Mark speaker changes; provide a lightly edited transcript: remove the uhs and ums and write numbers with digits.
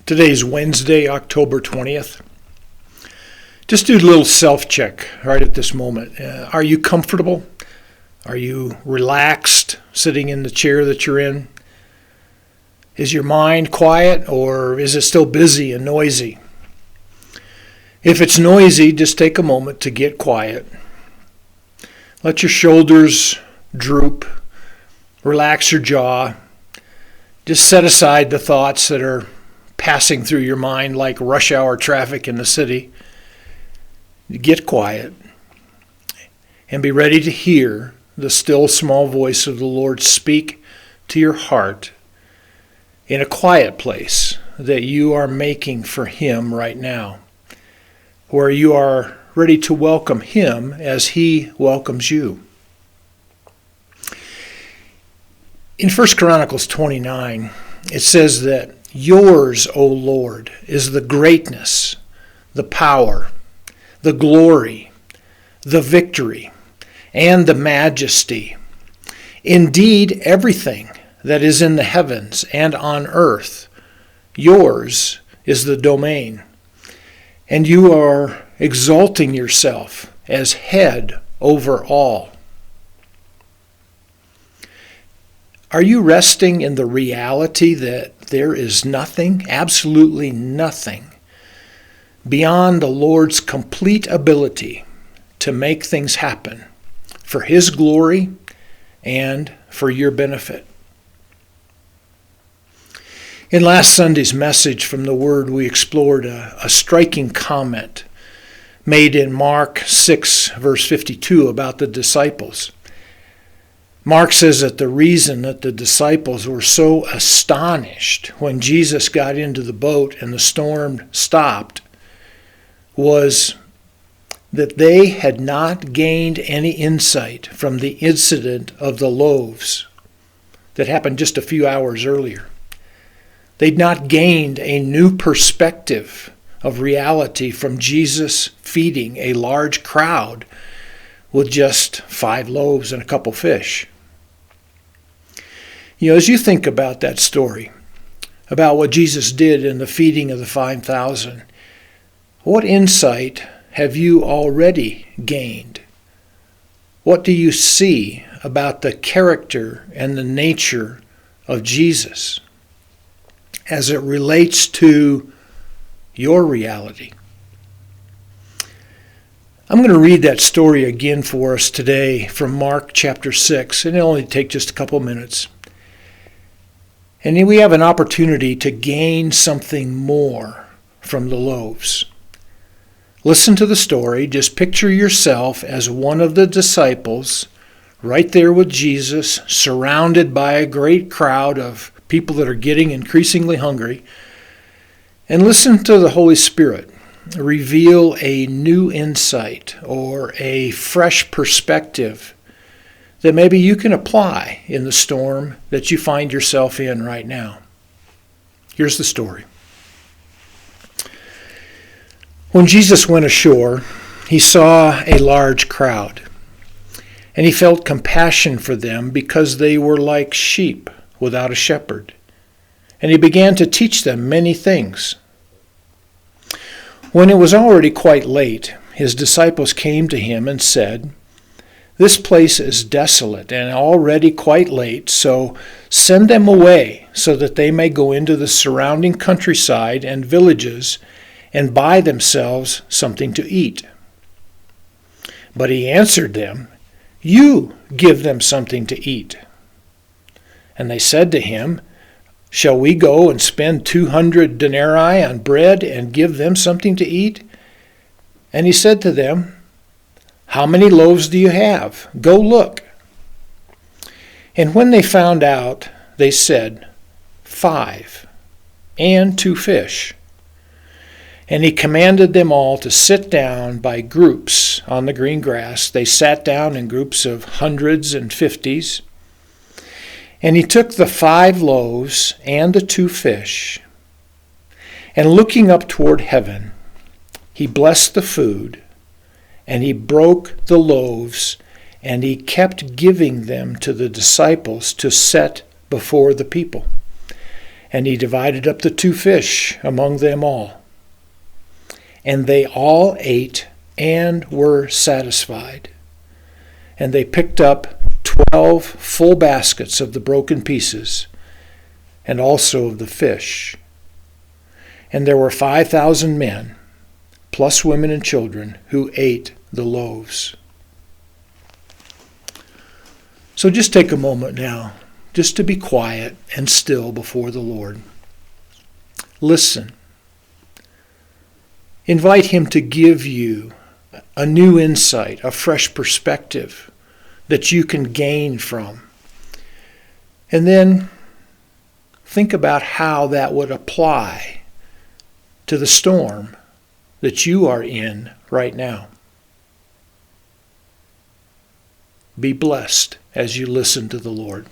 Speaker 1: Today's Wednesday, October 20th. Just do a little self-check right at this moment. Are you comfortable? Are you relaxed sitting in the chair that you're in? Is your mind quiet or is it still busy and noisy? If it's noisy, just take a moment to get quiet. Let your shoulders droop. Relax your jaw. Just set aside the thoughts that are passing through your mind like rush hour traffic in the city. Get quiet and be ready to hear the still small voice of the Lord speak to your heart in a quiet place that you are making for Him right now, where you are ready to welcome Him as He welcomes you. In 1 Chronicles 29, it says that yours, O Lord, is the greatness, the power, the glory, the victory, and the majesty. Indeed, everything that is in the heavens and on earth, yours is the domain. And you are exalting yourself as head over all. Are you resting in the reality that there is nothing, absolutely nothing, beyond the Lord's complete ability to make things happen for His glory and for your benefit? In last Sunday's message from the Word, we explored a striking comment made in Mark 6, verse 52 about the disciples. Mark says that the reason that the disciples were so astonished when Jesus got into the boat and the storm stopped was that they had not gained any insight from the incident of the loaves that happened just a few hours earlier. They'd not gained a new perspective of reality from Jesus feeding a large crowd with just 5 loaves and a couple fish. You know, as you think about that story, about what Jesus did in the feeding of the 5,000, what insight have you already gained? What do you see about the character and the nature of Jesus as it relates to your reality? I'm going to read that story again for us today from Mark chapter 6, and it'll only take just a couple minutes. And then we have an opportunity to gain something more from the loaves. Listen to the story. Just picture yourself as one of the disciples right there with Jesus, surrounded by a great crowd of people that are getting increasingly hungry. And listen to the Holy Spirit reveal a new insight or a fresh perspective that maybe you can apply in the storm that you find yourself in right now. Here's the story. When Jesus went ashore, he saw a large crowd, and he felt compassion for them because they were like sheep without a shepherd. And he began to teach them many things. When it was already quite late, his disciples came to him and said, "This place is desolate and already quite late, so send them away so that they may go into the surrounding countryside and villages and buy themselves something to eat." But he answered them, "You give them something to eat." And they said to him, "Shall we go and spend 200 denarii on bread and give them something to eat?" And he said to them, "How many loaves do you have? Go look." And when they found out, they said, 5, and 2 fish. And he commanded them all to sit down by groups on the green grass. They sat down in groups of hundreds and 50s. And he took the 5 loaves and the 2 fish, and looking up toward heaven, he blessed the food, and he broke the loaves, and he kept giving them to the disciples to set before the people. And he divided up the 2 fish among them all. And they all ate and were satisfied. And they picked up 12 full baskets of the broken pieces, and also of the fish. And there were 5,000 men, plus women and children, who ate the loaves. So just take a moment now, just to be quiet and still before the Lord. Listen. Invite him to give you a new insight, a fresh perspective that you can gain from. And then think about how that would apply to the storm that you are in right now. Be blessed as you listen to the Lord.